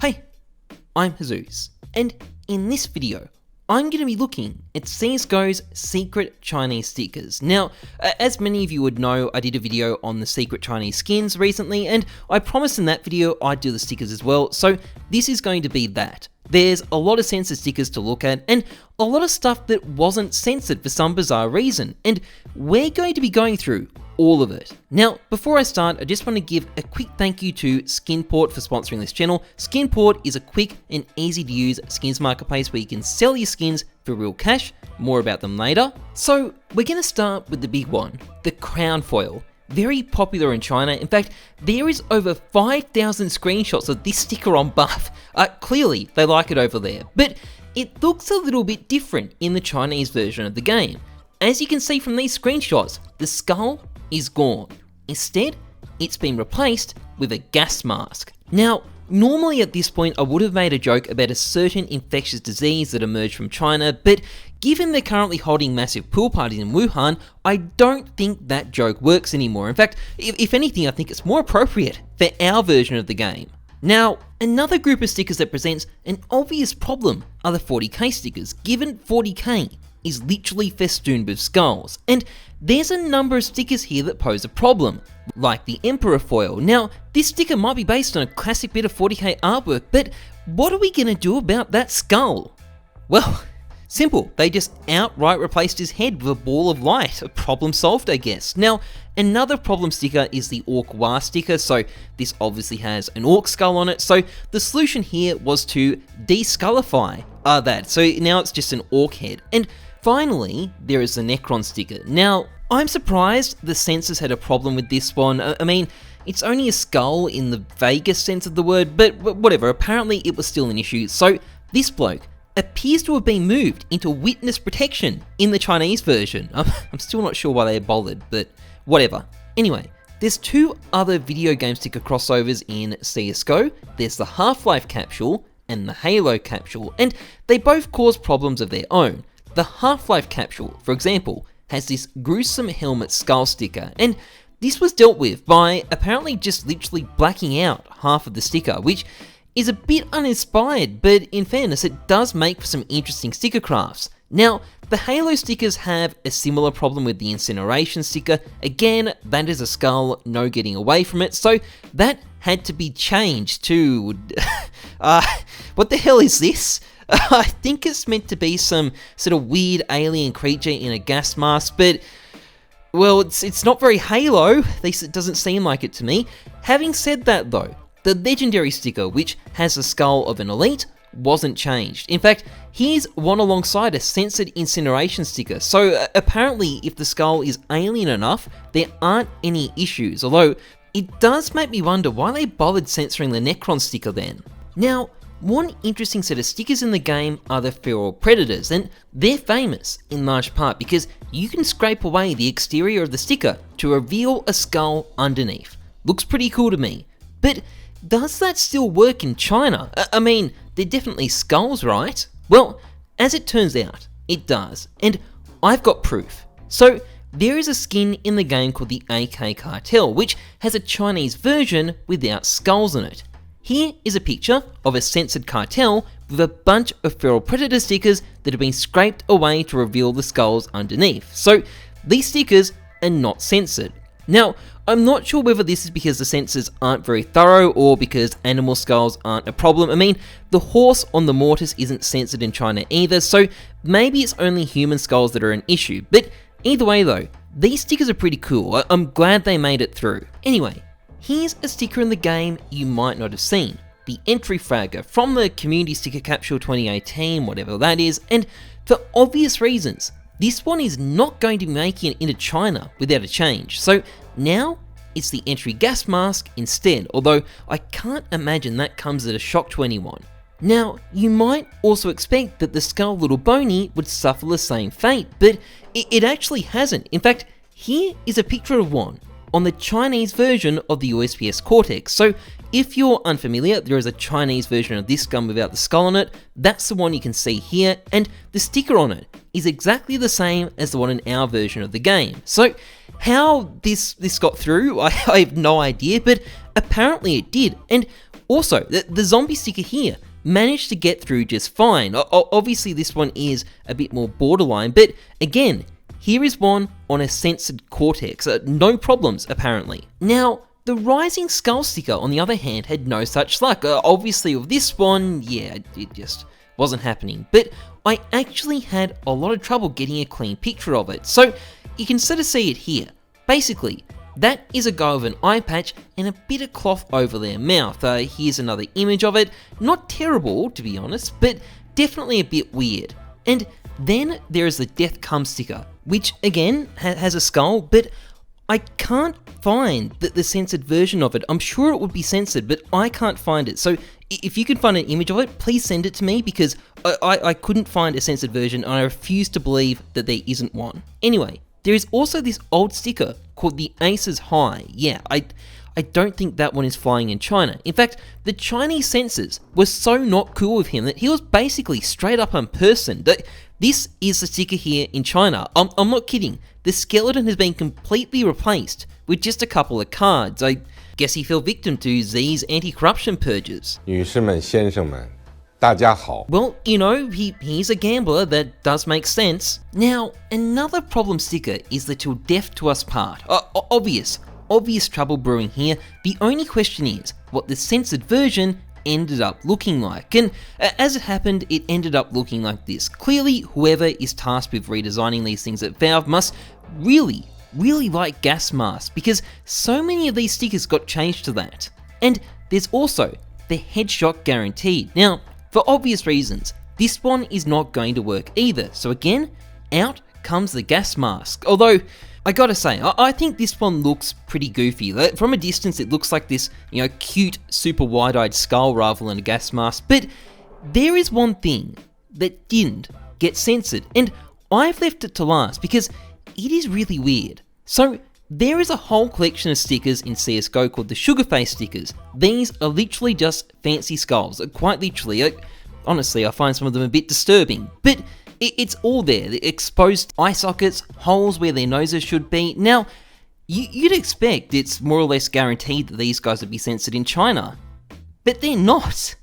Hey, I'm Jesus, and in this video, I'm going to be looking at CSGO's secret Chinese stickers. Now, as many of you would know, I did a video on the secret Chinese skins recently, and I promised in that video I'd do the stickers as well, so this is going to be that. There's a lot of censored stickers to look at, and a lot of stuff that wasn't censored for some bizarre reason, and we're going to be going through all of it. Now, before I start, I just want to give a quick thank you to Skinport for sponsoring this channel. Skinport is a quick and easy to use skins marketplace where you can sell your skins for real cash. More about them later. So, we're going to start with the big one, the crown foil. Very popular in China. In fact, there is over 5,000 screenshots of this sticker on Buff. Clearly, they like it over there. But it looks a little bit different in the Chinese version of the game. As you can see from these screenshots, the skull is gone. Instead, it's been replaced with a gas mask. Now, normally at this point I would have made a joke about a certain infectious disease that emerged from China, but given they're currently holding massive pool parties in Wuhan, I don't think that joke works anymore. In fact, if anything, I think it's more appropriate for our version of the game. Now, another group of stickers that presents an obvious problem are the 40k stickers, given 40k is literally festooned with skulls, and there's a number of stickers here that pose a problem, like the Emperor foil. Now, this sticker might be based on a classic bit of 40k artwork, but what are we gonna do about that skull? Well, simple, they just outright replaced his head with a ball of light. A problem solved, I guess. Now, another problem sticker is the Orc War sticker, so this obviously has an orc skull on it, so the solution here was to de-skullify that, so now it's just an orc head. And finally, there is the Necron sticker. Now, I'm surprised the censors had a problem with this one. I mean, it's only a skull in the vaguest sense of the word, but whatever, apparently it was still an issue. So, this bloke appears to have been moved into witness protection in the Chinese version. I'm still not sure why they bothered, but whatever. Anyway, there's two other video game sticker crossovers in CSGO. There's the Half-Life capsule and the Halo capsule, and they both cause problems of their own. The Half-Life capsule, for example, has this gruesome helmet skull sticker, and this was dealt with by apparently just literally blacking out half of the sticker, which is a bit uninspired, but in fairness, it does make for some interesting sticker crafts. Now, the Halo stickers have a similar problem with the incineration sticker. Again, that is a skull, no getting away from it, so that had to be changed to... what the hell is this? I think it's meant to be some sort of weird alien creature in a gas mask, but, well, it's not very Halo, at least it doesn't seem like it to me. Having said that though, the legendary sticker, which has the skull of an elite, wasn't changed. In fact, here's one alongside a censored incineration sticker, so apparently if the skull is alien enough, there aren't any issues, although it does make me wonder why they bothered censoring the Necron sticker then. Now, one interesting set of stickers in the game are the feral predators, and they're famous in large part because you can scrape away the exterior of the sticker to reveal a skull underneath. Looks pretty cool to me, but does that still work in China? I mean, they're definitely skulls, right? Well, as it turns out, it does, and I've got proof. So, there is a skin in the game called the AK Cartel, which has a Chinese version without skulls in it. Here is a picture of a censored cartel with a bunch of feral predator stickers that have been scraped away to reveal the skulls underneath. So these stickers are not censored. Now, I'm not sure whether this is because the censors aren't very thorough or because animal skulls aren't a problem. I mean, the horse on the mortis isn't censored in China either, so maybe it's only human skulls that are an issue. But either way though, these stickers are pretty cool. I'm glad they made it through. Anyway, here's a sticker in the game you might not have seen, the Entry Fragger from the Community Sticker Capsule 2018, whatever that is, and for obvious reasons, this one is not going to be making it into China without a change, so now it's the Entry Gas Mask instead, although I can't imagine that comes as a shock to anyone. Now, you might also expect that the Skull Little Boney would suffer the same fate, but it actually hasn't. In fact, here is a picture of one on the Chinese version of the USPS Cortex. So if you're unfamiliar, there is a Chinese version of this gun without the skull on it. That's the one you can see here, and the sticker on it is exactly the same as the one in our version of the game. So how this got through, I have no idea, but apparently it did. And Also, the zombie sticker here managed to get through just fine. Obviously this one is a bit more borderline, but again, here is one on a censored Cortex. No problems, apparently. Now, the Rising Skull sticker, on the other hand, had no such luck. Obviously with this one, yeah, it just wasn't happening. But I actually had a lot of trouble getting a clean picture of it. So you can sort of see it here. Basically, that is a guy with an eye patch and a bit of cloth over their mouth. Here's another image of it. Not terrible, to be honest, but definitely a bit weird. And then there is the Death Comes sticker, which again has a skull, but I can't find the censored version of it. I'm sure it would be censored, but I can't find it. So if you can find an image of it, please send it to me, because I couldn't find a censored version and I refuse to believe that there isn't one. Anyway, there is also this old sticker called the Aces High. Yeah, I don't think that one is flying in China. In fact, the Chinese censors were so not cool with him that he was basically straight up in person. This is the sticker here in China. I'm not kidding. The skeleton has been completely replaced with just a couple of cards. I guess he fell victim to Xi's anti-corruption purges. 女士们、先生们，大家好。 Well, you know, he's a gambler, that does make sense. Now, another problem sticker is the Till Death Do Us Part. Obvious trouble brewing here. The only question is what the censored version ended up looking like, and as it happened, it ended up looking like this. Clearly, whoever is tasked with redesigning these things at Valve must really like gas masks, because so many of these stickers got changed to that. And there's also the headshot guaranteed. Now, for obvious reasons, this one is not going to work either. So again, out comes the gas mask. Although, I gotta say, I think this one looks pretty goofy. From a distance, it looks like this, cute, super wide-eyed skull rather than a gas mask. But there is one thing that didn't get censored, and I've left it to last because it is really weird. So, there is a whole collection of stickers in CSGO called the Sugar Face stickers. These are literally just fancy skulls, quite literally. Honestly, I find some of them a bit disturbing, but it's all there. The exposed eye sockets, holes where their noses should be. Now, you'd expect it's more or less guaranteed that these guys would be censored in China, but they're not.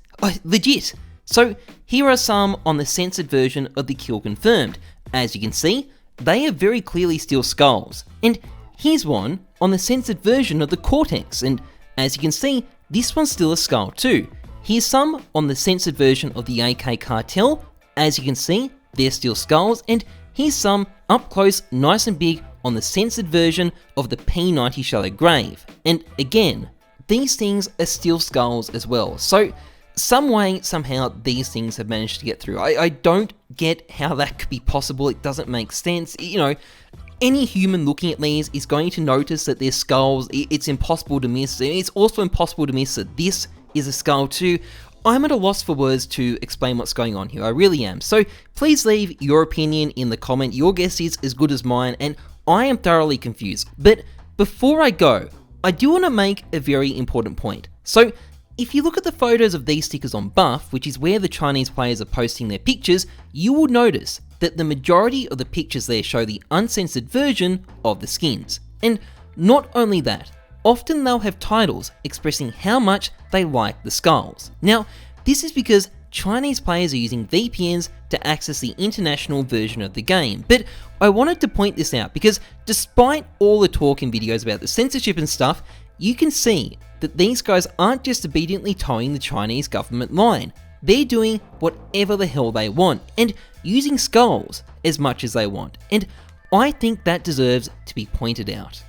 Legit. So, here are some on the censored version of the Kill Confirmed. As you can see, they are very clearly still skulls. And here's one on the censored version of the Cortex, and as you can see, this one's still a skull too. Here's some on the censored version of the AK Cartel. As you can see, they're still skulls, and here's some up close, nice and big, on the censored version of the P90 Shallow Grave. And again, these things are still skulls as well. So, some way, somehow, these things have managed to get through. I don't get how that could be possible. It doesn't make sense. Any human looking at these is going to notice that they're skulls. It's impossible to miss. It's also impossible to miss that this is a skull too. I'm at a loss for words to explain what's going on here. I really am. So please leave your opinion in the comment. Your guess is as good as mine, and I am thoroughly confused. But before I go, I do want to make a very important point. So if you look at the photos of these stickers on Buff, which is where the Chinese players are posting their pictures, you will notice that the majority of the pictures there show the uncensored version of the skins. And not only that, often they'll have titles expressing how much they like the skulls. Now, this is because Chinese players are using VPNs to access the international version of the game. But I wanted to point this out because despite all the talk in videos about the censorship and stuff, you can see that these guys aren't just obediently towing the Chinese government line. They're doing whatever the hell they want and using skulls as much as they want. And I think that deserves to be pointed out.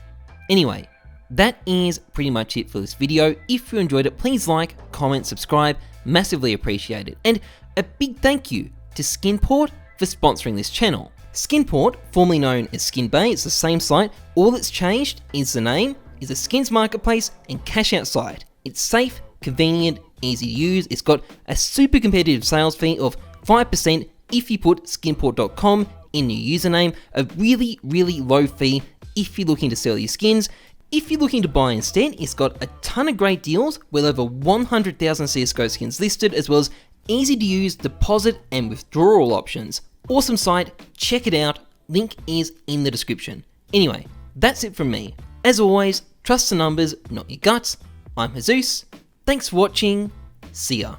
Anyway, that is pretty much it for this video. If you enjoyed it, please like, comment, subscribe, massively appreciate it. And a big thank you to Skinport for sponsoring this channel. Skinport, formerly known as SkinBay, it's the same site. All that's changed is the name, is a skins marketplace and cash out site. It's safe, convenient, easy to use. It's got a super competitive sales fee of 5% if you put skinport.com in your username, a really low fee if you're looking to sell your skins. If you're looking to buy instead, it's got a ton of great deals with over 100,000 CSGO skins listed, as well as easy to use deposit and withdrawal options. Awesome site, check it out, link is in the description. Anyway, that's it from me. As always, trust the numbers, not your guts. I'm Jesus, Thanks for watching, see ya.